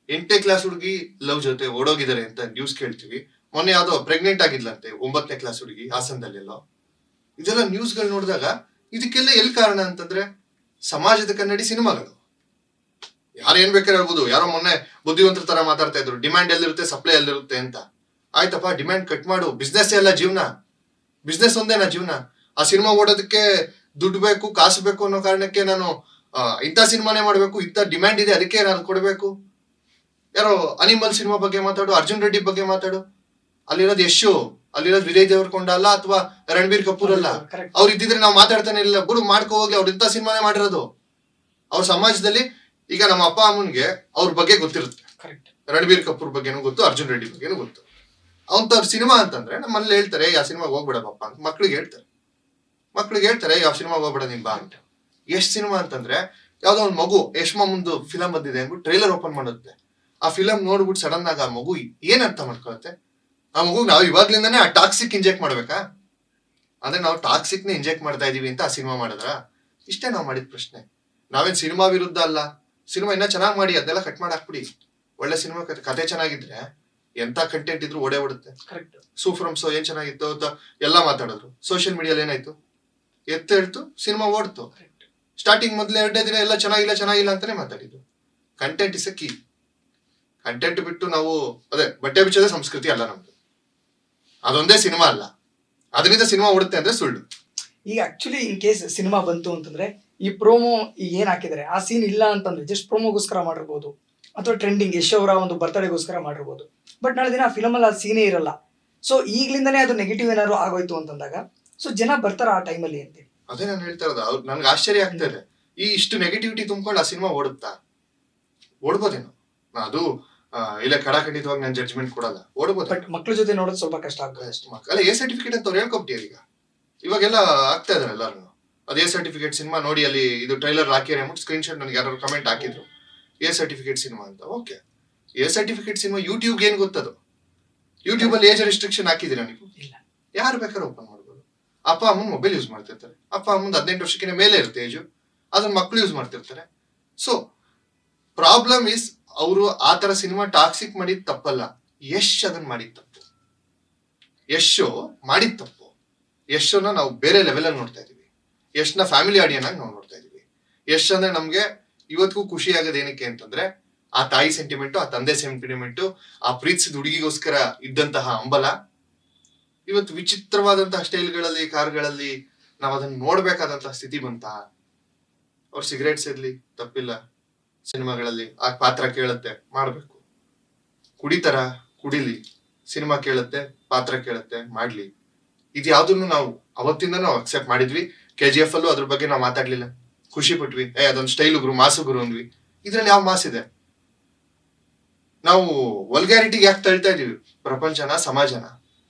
8ನೇ ಕ್ಲಾಸ್ ಹುಡುಗಿ ಲವ್ ಜೊತೆ ಓಡೋಗಿದ್ದಾರೆ ಅಂತ ನ್ಯೂಸ್ ಕೇಳ್ತೀವಿ. ಮೊನ್ನೆ ಯಾವ್ದೋ ಪ್ರೆಗ್ನೆಂಟ್ ಆಗಿದ್ಲಂತೆ 9ನೇ ಕ್ಲಾಸ್ ಹುಡುಗಿ ಹಾಸನದಲ್ಲೆಲ್ಲೋ. ಇದೆಲ್ಲ ನ್ಯೂಸ್ಗಳು ನೋಡಿದಾಗ ಇದಕ್ಕೆಲ್ಲ ಎಲ್ಲಿ ಕಾರಣ ಅಂತಂದ್ರೆ ಸಮಾಜದ ಕನ್ನಡಿ ಸಿನಿಮಾಗಳು. ಯಾರು ಏನ್ ಬೇಕಾದ್ರೆ ಹೇಳ್ಬೋದು. ಯಾರೋ ಮೊನ್ನೆ ಬುದ್ಧಿವಂತರ ತರ ಮಾತಾಡ್ತಾ ಇದ್ರು, ಡಿಮ್ಯಾಂಡ್ ಎಲ್ಲಿರುತ್ತೆ ಸಪ್ಲೈ ಎಲ್ಲಿರುತ್ತೆ ಅಂತ. ಆಯ್ತಪ್ಪ, ಡಿಮ್ಯಾಂಡ್ ಕಟ್ ಮಾಡು. ಬಿಸ್ನೆಸ್ ಎಲ್ಲ ಜೀವನ, ಬಿಸ್ನೆಸ್ ಒಂದೇನಾ ಜೀವನ? ಆ ಸಿನಿಮಾ ಓಡೋದಕ್ಕೆ ದುಡ್ಡು ಬೇಕು, ಕಾಸು ಬೇಕು ಅನ್ನೋ ಕಾರಣಕ್ಕೆ ನಾನು ಇಂಥ ಸಿನಿಮಾನೇ ಮಾಡ್ಬೇಕು, ಇಂಥ ಡಿಮ್ಯಾಂಡ್ ಇದೆ ಅದಕ್ಕೆ ನಾನು ಕೊಡ್ಬೇಕು. ಯಾರೋ ಅನಿಮಲ್ ಸಿನಿಮಾ ಬಗ್ಗೆ ಮಾತಾಡು, ಅರ್ಜುನ್ ರೆಡ್ಡಿ ಬಗ್ಗೆ ಮಾತಾಡು. ಅಲ್ಲಿರೋದು ಯಶು, ಅಲ್ಲಿರೋದು ವಿಜಯ್ ದೇವರಕೊಂಡ ಅಲ್ಲ, ಅಥವಾ ರಣಬೀರ್ ಕಪೂರ್ ಅಲ್ಲ. ಅವ್ರು ಇದ್ದಿದ್ರೆ ನಾವು ಮಾತಾಡ್ತಾನೆ ಇಲ್ಲ. ಬಿಡು, ಮಾಡ್ಕೋ ಹೋಗ್ಲಿ. ಅವ್ರು ಇಂಥ ಸಿನಿಮಾನೇ ಮಾಡಿರೋದು. ಅವ್ರ ಸಮಾಜದಲ್ಲಿ ಈಗ ನಮ್ಮ ಅಪ್ಪ ಅಮ್ಮನ್ಗೆ ಅವ್ರ ಬಗ್ಗೆ ಗೊತ್ತಿರುತ್ತೆ. ರಣಬೀರ್ ಕಪೂರ್ ಬಗ್ಗೆನೂ ಗೊತ್ತು, ಅರ್ಜುನ್ ರೆಡ್ಡಿ ಬಗ್ಗೆನೂ ಗೊತ್ತು. ಅವ್ರ ಸಿನಿಮಾ ಅಂತಂದ್ರೆ ನಮ್ಮಲ್ಲಿ ಹೇಳ್ತಾರೆ ಯಾವ ಸಿನಿಮಾಗೆ ಹೋಗ್ಬೇಡ ಪಪ್ಪ ಅಂತ. ಮಕ್ಳಿಗೆ ಹೇಳ್ತಾರೆ ಯಾವ ಸಿನಿಮಾಗೆ ಹೋಗ್ಬೇಡ ನಿನ್ ಬಾ ಅಂತ. ಎಷ್ಟ್ ಸಿನಿಮಾ ಅಂತಂದ್ರೆ ಯಾವ್ದೋ ಒಂದ್ ಮಗು ಯಶ್ಮಾ ಮುಂದು ಫಿಲಂ ಬಂದಿದೆ ಅಂದ್ಬಿಟ್ಟು ಟ್ರೈಲರ್ ಓಪನ್ ಮಾಡುತ್ತೆ. ಆ ಫಿಲಂ ನೋಡ್ಬಿಟ್ಟು ಸಡನ್ ಆಗಿ ಆ ಮಗು ಏನ್ ಅರ್ಥ ಮಾಡ್ಕೊಳತ್ತೆ? ಆ ಮಗು ನಾವು ಇವಾಗ್ಲಿಂದಾನೇ ಆ ಟಾಕ್ಸಿಕ್ ಇಂಜೆಕ್ಟ್ ಮಾಡ್ಬೇಕಾ? ಅಂದ್ರೆ ನಾವು ಟಾಕ್ಸಿಕ್ ನ ಇಂಜೆಕ್ಟ್ ಮಾಡ್ತಾ ಇದೀವಿ ಅಂತ ಆ ಸಿನಿಮಾ ಮಾಡಿದ್ರ? ಇಷ್ಟೇ ನಾವ್ ಮಾಡಿದ ಪ್ರಶ್ನೆ. ನಾವೇನ್ ಸಿನಿಮಾ ವಿರುದ್ಧ ಅಲ್ಲ. ಸಿನಿಮಾ ಇನ್ನ ಚೆನ್ನಾಗಿ ಮಾಡಿ ಅದನ್ನೆಲ್ಲ ಕಟ್ ಮಾಡಿ ಹಾಕ್ಬಿಡಿ. ಒಳ್ಳೆ ಸಿನಿಮಾ ಕತೆ ಚೆನ್ನಾಗಿದ್ರೆ ಎಂತ ಕಂಟೆಂಟ್ ಇದ್ರು ಓಡೇ ಬಿಡುತ್ತೆ. ಸೂಫ್ರಮ್ ಸೋ ಏನ್ ಚೆನ್ನಾಗಿತ್ತು ಅಂತ ಎಲ್ಲ ಮಾತಾಡಿದ್ರು. ಸೋಷಿಯಲ್ ಮೀಡಿಯಲ್ಲಿ ಏನಾಯ್ತು? ಹೇಳ್ತು, ಸಿನಿಮಾ ಓಡ್ತು. ಸ್ಟಾರ್ಟಿಂಗ್ ಮೊದ್ಲು 2 ದಿನ ಎಲ್ಲ ಚೆನ್ನಾಗಿಲ್ಲ ಅಂತಾನೆ ಮಾತಾಡಿದ್ರು. Content is a key. Content ಬಿಟ್ಟು ನಾವು ಅದೇ ಬಟ್ಟೆ ಬಿಚ್ಚೋದೇ ಸಂಸ್ಕೃತಿ ಅಲ್ಲ ನಮ್ದು. ಅದೊಂದೇ ಸಿನಿಮಾ ಅಲ್ಲ, ಅದರಿಂದ ಸಿನಿಮಾ ಓಡುತ್ತೆ ಅಂದ್ರೆ ಸುಳ್ಳು. ಈಗ ಆಕ್ಚುಲಿ ಇನ್ ಕೇಸ್ ಸಿನಿಮಾ ಬಂತು ಅಂತಂದ್ರೆ ಈ ಪ್ರೋಮೋ ಈಗ ಏನ್ ಹಾಕಿದ್ರೆ ಆ ಸೀನ್ ಇಲ್ಲ ಅಂತಂದ್ರೆ ಜಸ್ಟ್ ಪ್ರೋಮೋಗೋಸ್ಕರ ಮಾಡಿರ್ಬೋದು, ಅಥವಾ ಟ್ರೆಂಡಿಂಗ್ ಯಶ್ ಅವರ ಒಂದು ಬರ್ತ್ಡೇಗೋಸ್ಕರ ಮಾಡಿರ್ಬೋದು. ಬಟ್ ನಾಳೆ ದಿನ ಆ ಫಿಲಮ್ ಅಲ್ಲಿ ಆ ಸೀನೇ ಇರಲ್ಲ. ಸೊ ಈಗ್ಲಿಂದಾನೇ ಅದು ನೆಗೆಟಿವ್ ಏನಾದ್ರು ಆಗೋಯ್ತು ಅಂತಂದಾಗ ಸೊ ಜನ ಬರ್ತಾರ ಆ ಟೈಮಲ್ಲಿ ಅಂತೇಳಿ. ಅದೇ ನಾನು ಹೇಳ್ತಾ ಇರೋದು. ನನ್ಗೆ ಆಶ್ಚರ್ಯ ಆಗ್ತಾ ಇದೆ, ಈ ಇಷ್ಟು ನೆಗೆಟಿವಿಟಿ ತುಂಬ್ಕೊಂಡು ಆ ಸಿನಿಮಾ ಓಡುತ್ತಾ? ಓಡ್ಬೋದೇನೋ. ಅದು ಇಲ್ಲ, ಖಂಡಿತವಾಗಿ ನಾನು ಜಡ್ಜ್ಮೆಂಟ್ ಕೊಡಲ್ಲ. ಓಡ್ಬೋದು, ಬಟ್ ಮಕ್ಳ ಜೊತೆ ನೋಡೋದು ಸ್ವಲ್ಪ ಕಷ್ಟ ಆಗುತ್ತೆ. ಅಲ್ಲ, ಎ ಸರ್ಟಿಫಿಕೇಟ್ ಅಂತ ಅವ್ರು ಹೇಳ್ಕೊಬಿಟ್ಟಿದ್ದಾರೆ. ಇವಾಗೆಲ್ಲ ಆಗ್ತಾ ಇದಾರೆ ಎಲ್ಲಾರು. ಅದೇ ಸರ್ಟಿಫಿಕೇಟ್ ಸಿನಿಮಾ ನೋಡಿ, ಅಲ್ಲಿ ಇದು ಟ್ರೈಲರ್ ಹಾಕಿರಿ ಅಂದ್ಬಿಟ್ಟು ಸ್ಕ್ರೀನ್ ಶಾಟ್ ನನಗೆ ಯಾರು ಕಮೆಂಟ್ ಹಾಕಿದ್ರು, ಎ ಸರ್ಟಿಫಿಕೇಟ್ ಸಿನಿಮಾ ಅಂತ. ಓಕೆ, ಎ ಸರ್ಟಿಫಿಕೇಟ್ ಸಿನಿಮಾ ಯೂಟ್ಯೂಬ್ಗೆ ಏನ್ ಗೊತ್ತದು? ಯೂಟ್ಯೂಬ್ ಅಲ್ಲಿ ಏಜ್ ರೆಸ್ಟ್ರಿಕ್ಷನ್ ಹಾಕಿದ್ದೀರಾ ನೀವು? ಇಲ್ಲ. ಯಾರು ಬೇಕಾದ್ರೆ ಓಪನ್ ಮಾಡ್ಬೋದು. ಅಪ್ಪ ಅಮ್ಮನ ಮೊಬೈಲ್ ಯೂಸ್ ಮಾಡ್ತಿರ್ತಾರೆ. ಅಪ್ಪ ಅಮ್ಮಂದು 18 ವರ್ಷಕ್ಕಿಂತ ಮೇಲೆ ಇರುತ್ತೆ ಏಜು. ಅದನ್ನ ಮಕ್ಳು ಯೂಸ್ ಮಾಡ್ತಿರ್ತಾರೆ. ಸೊ ಪ್ರಾಬ್ಲಮ್ ಇಸ್ ಅವರು ಆ ತರ ಸಿನಿಮಾ ಟಾಕ್ಸಿಕ್ ಮಾಡಿದ್ ತಪ್ಪಲ್ಲ. ಯಶ್ ಅದನ್ನ ಮಾಡಿದ್ ತಪ್ಪು. ಯಶ್ ಮಾಡಿದ್ ತಪ್ಪು. ಯಶ್ನ ನಾವು ಬೇರೆ ಲೆವೆಲ್ ಅಲ್ಲಿ ನೋಡ್ತಾ ಇದೀವಿ. ಯಶ್ನ ಫ್ಯಾಮಿಲಿ ಆಡಿಯನ್ ಆಗಿ ನಾವು ನೋಡ್ತಾ ಇದೀವಿ. ಯಶ್ ಅಂದ್ರೆ ನಮ್ಗೆ ಇವತ್ತಿಗೂ ಖುಷಿ ಆಗೋದು ಏನಕ್ಕೆ ಅಂತಂದ್ರೆ ಆ ತಾಯಿ ಸೆಂಟಿಮೆಂಟು, ಆ ತಂದೆ ಸೆಂಟಿಮೆಂಟು, ಆ ಪ್ರೀತಿಸಿದ ಹುಡುಗಿಗೋಸ್ಕರ ಇದ್ದಂತಹ ಹಂಬಲ ಇವತ್ತು ವಿಚಿತ್ರವಾದಂತಹ ಸ್ಟೈಲ್ಗಳಲ್ಲಿ, ಕಾರ್ಗಳಲ್ಲಿ ನಾವ್ ಅದನ್ನ ನೋಡ್ಬೇಕಾದಂತಹ ಸ್ಥಿತಿ ಬಂತ. ಅವ್ರು ಸಿಗರೇಟ್ ಸೇರ್ಲಿ ತಪ್ಪಿಲ್ಲ, ಸಿನಿಮಾಗಳಲ್ಲಿ ಆ ಪಾತ್ರ ಕೇಳುತ್ತೆ ಮಾಡ್ಬೇಕು. ಕುಡಿತಾರ ಕುಡಿಲಿ, ಸಿನಿಮಾ ಕೇಳುತ್ತೆ, ಪಾತ್ರ ಕೇಳುತ್ತೆ, ಮಾಡ್ಲಿ. ಇದು ಯಾವ್ದನ್ನು ನಾವು ಅವತ್ತಿಂದ ನಾವು ಅಕ್ಸೆಪ್ಟ್ ಮಾಡಿದ್ವಿ. KGF ಅಲ್ಲೂ ಅದ್ರ ಬಗ್ಗೆ ನಾವು ಮಾತಾಡ್ಲಿಲ್ಲ, ಖುಷಿ ಪಟ್ವಿ. ಅದೊಂದು ಸ್ಟೈಲ್ ಗುರು, ಮಾಸು ಗುರು ಅಂದ್ವಿ. ಇದ್ರಲ್ಲಿ ಯಾವ ಮಾಸ್ ಇದೆ? ನಾವು ವಲ್ಗ್ಯಾರಿಟಿಗೆ ಯಾಕೆ ತಳ್ತಾ ಇದೀವಿ ಪ್ರಪಂಚನ, ಸಮಾಜನ?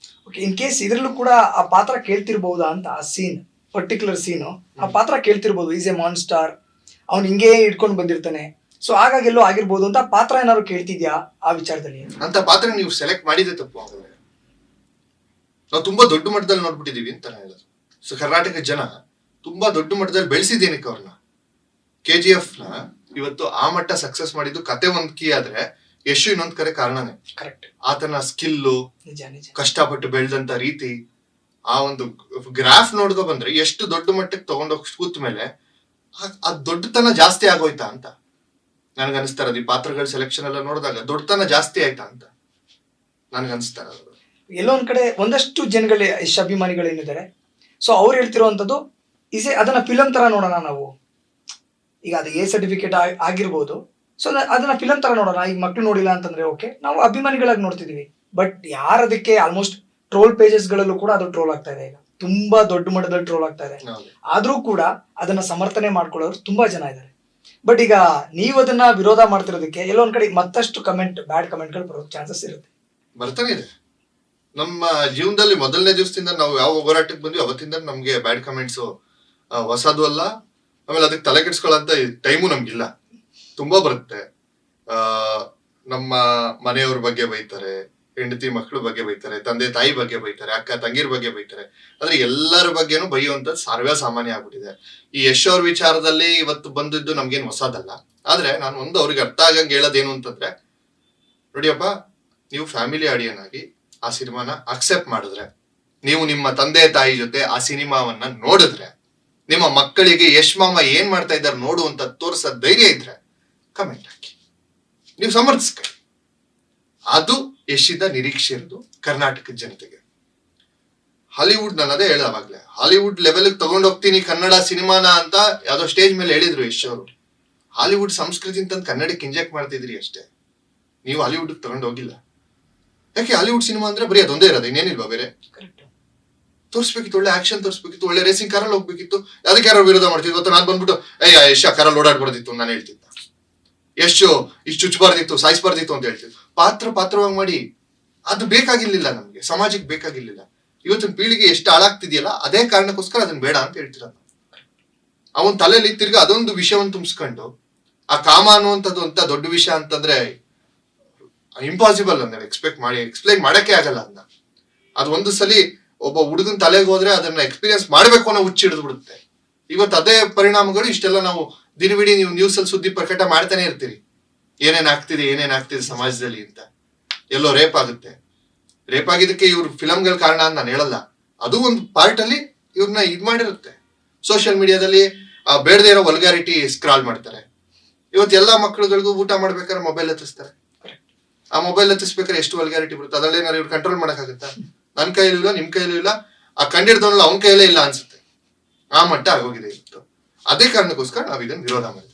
ಇನ್ ಕೇಸ್ ಇದ್ರಲ್ಲೂ ಕೂಡ ಆ ಪಾತ್ರ ಕೇಳ್ತಿರ್ಬಹುದಾ ಅಂತ, ಆ ಸೀನ್ ಪರ್ಟಿಕ್ಯುಲರ್ ಸೀನು ಆ ಪಾತ್ರ ಕೇಳ್ತಿರ್ಬೋದು. ಈಸ್ ಎ ಮಾನ್ಸ್ಟಾರ್, ಅವ್ನು ಹಿಂಗೇ ಇಟ್ಕೊಂಡು ಬಂದಿರ್ತಾನೆ, ಸೊ ಹಾಗಾಗಿ ಎಲ್ಲೋ ಆಗಿರ್ಬೋದು ಅಂತ ಪಾತ್ರ ಏನಾದ್ರು ಕೇಳ್ತಿದ್ಯಾ ಆ ವಿಚಾರದಲ್ಲಿ? ಅಂತ ಪಾತ್ರ ನೀವು ಸೆಲೆಕ್ಟ್ ಮಾಡಿದ್ರೆ ತಪ್ಪು. ಹಾಗಾದ್ರೆ ನಾವು ತುಂಬಾ ದೊಡ್ಡ ಮಟ್ಟದಲ್ಲಿ ನೋಡ್ಬಿಟ್ಟಿದೀವಿ ಅಂತ ಹೇಳೋದು. ಸೊ ಕರ್ನಾಟಕ ಜನ ತುಂಬಾ ದೊಡ್ಡ ಮಟ್ಟದಲ್ಲಿ ಬೆಳೆಸಿದೇನಕ್ಕೆ ಅವ್ರನ್ನ. KGF ನ ಇವತ್ತು ಆ ಮಟ್ಟ ಸಕ್ಸಸ್ ಮಾಡಿದ್ದು ಕತೆ ಒಂದ್ ಕೀ ಆದ್ರೆ ಯಶು ಇನ್ನೊಂದ್ ಕರೆ ಕಾರಣನೇ. ಕರೆಕ್ಟ್. ಆತನ ಸ್ಕಿಲ್ಲು, ನಿಜ ನಿಜ, ಕಷ್ಟಪಟ್ಟು ಬೆಳೆದಂತ ರೀತಿ, ಆ ಒಂದು ಗ್ರಾಫ್ ನೋಡ್ಕೊ ಬಂದ್ರೆ ಎಷ್ಟು ದೊಡ್ಡ ಮಟ್ಟಕ್ಕೆ ತಗೊಂಡೋಗ್ ಕೂತ್ ಮೇಲೆ ಆ ದೊಡ್ಡತನ ಜಾಸ್ತಿ ಆಗೋಯ್ತಾ ಅಂತ ನನ್ಗೆ ಅನಿಸ್ತಾ ಇರೋದು. ಈ ಪಾತ್ರಗಳ ಸೆಲೆಕ್ಷನ್ ಎಲ್ಲ ನೋಡಿದಾಗ ದೊಡ್ಡತನ ಜಾಸ್ತಿ ಆಯ್ತಾ ಅಂತ ನನ್ಗೆ ಅನಿಸ್ತಾ ಇರೋದು. ಎಲ್ಲೋ ಒಂದ್ ಕಡೆ ಒಂದಷ್ಟು ಜನಗಳು ಯಶ್ ಅಭಿಮಾನಿಗಳೇನಿದ್ದಾರೆ, ಸೊ ಅವ್ರು ಹೇಳ್ತಿರೋವಂಥದ್ದು ಅದನ್ನ ಫಿಲಂ ತರ ನೋಡೋಣ ನಾವು. ಈಗ ಅದು ಎ ಸರ್ಟಿಫಿಕೇಟ್ ಆಗಿರ್ಬೋದು, ಸೊ ಅದನ್ನ ಫಿಲಂ ತರ ನೋಡೋಣ. ಈಗ ಮಕ್ಳು ನೋಡಿಲ್ಲ ಅಂತಂದ್ರೆ ಓಕೆ, ನಾವು ಅಭಿಮಾನಿಗಳಾಗಿ ನೋಡ್ತಿದೀವಿ. ಬಟ್ ಯಾರದಕ್ಕೆ ಆಲ್ಮೋಸ್ಟ್ ಟ್ರೋಲ್ ಪೇಜಸ್ ಗಳಲ್ಲೂ ಕೂಡ ಅದು ಟ್ರೋಲ್ ಆಗ್ತಾ ಇದೆ. ಈಗ ತುಂಬಾ ದೊಡ್ಡ ಮಟ್ಟದಲ್ಲಿ ಟ್ರೋಲ್ ಆಗ್ತಾ ಇದೆ. ಆದ್ರೂ ಕೂಡ ಅದನ್ನ ಸಮರ್ಥನೆ ಮಾಡ್ಕೊಳ್ಳೋರು ತುಂಬಾ ಜನ ಇದ್ದಾರೆ. ಬಟ್ ಈಗ ನೀವು ಅದನ್ನ ವಿರೋಧ ಮಾಡ್ತಿರೋದಕ್ಕೆ ಎಲ್ಲೋ ಒಂದ್ ಕಡೆ ಮತ್ತಷ್ಟು ಬ್ಯಾಡ್ ಕಮೆಂಟ್ಗಳು ಬರೋ ಚಾನ್ಸಸ್ ಇರುತ್ತೆ. ಬರ್ತಾನೆ ಇದೆ. ನಮ್ಮ ಜೀವನದಲ್ಲಿ ಮೊದಲನೇ ದಿವಸದಿಂದ ನಾವು ಯಾವ ಹೋರಾಟಕ್ಕೆ ಬಂದ್ವಿ ಅವತ್ತಿಂದ ನಮ್ಗೆ ಬ್ಯಾಡ್ ಕಮೆಂಟ್ಸ್ ಹೊಸದು ಅಲ್ಲ. ಆಮೇಲೆ ಅದಕ್ಕೆ ತಲೆ ಕೆಡ್ಸ್ಕೊಳ್ಳೋಂತ ಟೈಮು ನಮ್ಗಿಲ್ಲ. ತುಂಬಾ ಬರುತ್ತೆ. ನಮ್ಮ ಮನೆಯವ್ರ ಬಗ್ಗೆ ಬೈತಾರೆ, ಹೆಂಡತಿ ಮಕ್ಕಳ ಬಗ್ಗೆ ಬೈತಾರೆ, ತಂದೆ ತಾಯಿ ಬಗ್ಗೆ ಬೈತಾರೆ, ಅಕ್ಕ ತಂಗಿರ ಬಗ್ಗೆ ಬೈತಾರೆ. ಆದ್ರೆ ಎಲ್ಲರ ಬಗ್ಗೆನೂ ಬೈಯುವಂಥದ್ದು ಸರ್ವೇ ಸಾಮಾನ್ಯ ಆಗ್ಬಿಟ್ಟಿದೆ. ಈ ಯಶ್ ಅವ್ರ ವಿಚಾರದಲ್ಲಿ ಇವತ್ತು ಬಂದಿದ್ದು ನಮ್ಗೇನು ಹೊಸದಲ್ಲ. ಆದ್ರೆ ನಾನು ಒಂದು ಅವ್ರಿಗೆ ಅರ್ಥ ಆಗಂಗೆ ಹೇಳೋದೇನು ಅಂತಂದ್ರೆ, ನೋಡಿಯಪ್ಪ, ನೀವು ಫ್ಯಾಮಿಲಿ ಆಡಿಯನ್ ಆಗಿ ಆ ಸಿನಿಮಾನ ಅಕ್ಸೆಪ್ಟ್ ಮಾಡಿದ್ರೆ, ನೀವು ನಿಮ್ಮ ತಂದೆ ತಾಯಿ ಜೊತೆ ಆ ಸಿನಿಮಾವನ್ನ ನೋಡಿದ್ರೆ, ನಿಮ್ಮ ಮಕ್ಕಳಿಗೆ ಯಶ್ ಮಾಮ ಏನ್ ಮಾಡ್ತಾ ಇದ್ದಾರೆ ನೋಡುವಂತ ತೋರಿಸೋ ಧೈರ್ಯ ಇದ್ರೆ ಕಮೆಂಟ್ ಹಾಕಿ, ನೀವು ಸಮರ್ಥಿಸ್ಕೊಳ್ಳಿ. ಅದು ಯಶಿದ ನಿರೀಕ್ಷೆ ಇರೋದು ಕರ್ನಾಟಕದ ಜನತೆಗೆ. ಹಾಲಿವುಡ್, ನಾನು ಅದೇ ಹೇಳವಾಗ್ಲೆ, ಹಾಲಿವುಡ್ ಲೆವೆಲ್ ತಗೊಂಡೋಗ್ತೀನಿ ಕನ್ನಡ ಸಿನಿಮಾನ ಅಂತ ಯಾವ್ದೋ ಸ್ಟೇಜ್ ಮೇಲೆ ಹೇಳಿದ್ರು ಯಶ್ ಅವರು. ಹಾಲಿವುಡ್ ಸಂಸ್ಕೃತಿ ಅಂತ ಕನ್ನಡಕ್ಕೆ ಇಂಜೆಕ್ಟ್ ಮಾಡ್ತಿದ್ರಿ ಅಷ್ಟೇ, ನೀವು ಹಾಲಿವುಡ್ ತಗೊಂಡೋಗಿಲ್ಲ. ಯಾಕೆ ಹಾಲಿವುಡ್ ಸಿನಿಮಾ ಅಂದ್ರೆ ಬರೀ ಅದೊಂದೇ ಇರೋದು, ಇನ್ನೇನಿಲ್ವಾ ಬೇರೆ? ತೋರಿಸ್ಬೇಕಿತ್ತು, ಒಳ್ಳೆ ಆಕ್ಷನ್ ತೋರಿಸ್ಬೇಕಿತ್ತು, ಒಳ್ಳೆ ರೇಸಿಂಗ್ ಕಾರಲ್ಲಿ ಹೋಗ್ಬೇಕಿತ್ತು. ಅದಕ್ಕೆ ಯಾರೋ ವಿರೋಧ ಮಾಡ್ತಿದ್ವಿ. ಇವತ್ತು ನಾನು ಬಂದ್ಬಿಟ್ಟು ಯಶ್ ಆ ಕಾರಲ್ಲಿ ಓಡಾಡ್ಬಾರ್ದಿತ್ತು ನಾನು ಹೇಳ್ತಿದ್ದ, ಎಷ್ಟು ಇಷ್ಟು ಚುಚ್ಚಬಾರ್ದಿತ್ತು, ಸಾಯಿಸ್ಬಾರ್ದಿತ್ತು ಅಂತ ಹೇಳ್ತಿದ್ವಿ. ಪಾತ್ರವಾಗಿ ಮಾಡಿ, ಅದು ಬೇಕಾಗಿರ್ಲಿಲ್ಲ ನಮ್ಗೆ, ಸಮಾಜಕ್ಕೆ ಬೇಕಾಗಿರ್ಲಿಲ್ಲ. ಇವತ್ತಿನ ಪೀಳಿಗೆ ಎಷ್ಟು ಹಾಳಾಗ್ತಿದೆಯಲ್ಲ ಅದೇ ಕಾರಣಕ್ಕೋಸ್ಕರ ಅದನ್ನ ಬೇಡ ಅಂತ ಹೇಳ್ತೀರ. ಅವನ್ ತಲೆಯಲ್ಲಿ ತಿರ್ಗಾ ಅದೊಂದು ವಿಷಯವನ್ನು ತುಂಬಿಸ್ಕೊಂಡು, ಆ ಕಾಮ ಅನ್ನುವಂಥದ್ದು ಅಂತ ದೊಡ್ಡ ವಿಷಯ ಅಂತಂದ್ರೆ ಇಂಪಾಸಿಬಲ್ ಅಂದ್ರೆ ಎಕ್ಸ್ಪ್ಲೈನ್ ಮಾಡಕ್ಕೆ ಆಗಲ್ಲ ಅಂದ. ಅದು ಒಂದು ಸಲಿ ಒಬ್ಬ ಹುಡುಗನ ತಲೆಗೆ ಹೋದ್ರೆ ಅದನ್ನ ಎಕ್ಸ್ಪೀರಿಯನ್ಸ್ ಮಾಡ್ಬೇಕು ಅನ್ನೋ ಹುಚ್ಚು ಹಿಡಿದು ಬಿಡುತ್ತೆ. ಇವತ್ತು ಅದೇ ಪರಿಣಾಮಗಳು ಇಷ್ಟೆಲ್ಲ ನಾವು ದಿನವಿಡೀ ನೀವು ನ್ಯೂಸ್ ಅಲ್ಲಿ ಸುದ್ದಿ ಪ್ರಕಟ ಮಾಡ್ತಾನೆ ಇರ್ತೀರಿ, ಏನೇನ್ ಆಗ್ತಿದೆ ಸಮಾಜದಲ್ಲಿ ಅಂತ. ಎಲ್ಲೋ ರೇಪ್ ಆಗುತ್ತೆ, ರೇಪ್ ಆಗಿದ್ದಕ್ಕೆ ಇವ್ರ ಫಿಲಮ್ಗಳ ಕಾರಣ ಅಂತ ನಾನು ಹೇಳಲ್ಲ, ಅದು ಒಂದು ಪಾರ್ಟ್ ಅಲ್ಲಿ ಇವ್ರನ್ನ ಇದ್ ಮಾಡಿರುತ್ತೆ. ಸೋಷಿಯಲ್ ಮೀಡಿಯಾದಲ್ಲಿ ಬೇಡದೇ ಇರೋ ವಲ್ಗಾರಿಟಿ ಸ್ಕ್ರಾಲ್ ಮಾಡ್ತಾರೆ. ಇವತ್ತು ಎಲ್ಲಾ ಮಕ್ಕಳುಗಳಿಗೂ ಊಟ ಮಾಡ್ಬೇಕಾದ್ರೆ ಮೊಬೈಲ್ ಹತ್ತಿಸ್ತಾರೆ. ಆ ಮೊಬೈಲ್ ಹತ್ತಿಸ್ಬೇಕಾದ್ರೆ ಎಷ್ಟು ವಲ್ಗಾರಿಟಿ ಬರುತ್ತೆ, ಅದರಲ್ಲಿ ಏನಾದ್ರು ಇವ್ರು ಕಂಟ್ರೋಲ್ ಮಾಡಕ್ಕಾಗತ್ತಾ? ನನ್ನ ಕೈಯಲ್ಲೂ ಇಲ್ಲ, ನಿಮ್ ಕೈಯಲ್ಲೂ ಇಲ್ಲ, ಆ ಕಂಡಿಡ್ದವನಲ್ಲ ಅವನ ಕೈಯಲ್ಲೇ ಇಲ್ಲ ಅನ್ಸುತ್ತೆ. ಆ ಮಟ್ಟ ಆಗೋಗಿದೆ ಇವತ್ತು. ಅದೇ ಕಾರಣಕ್ಕೋಸ್ಕರ ನಾವ್ ಇದನ್ನ ವಿರೋಧ ಮಾಡ್ತೀವಿ.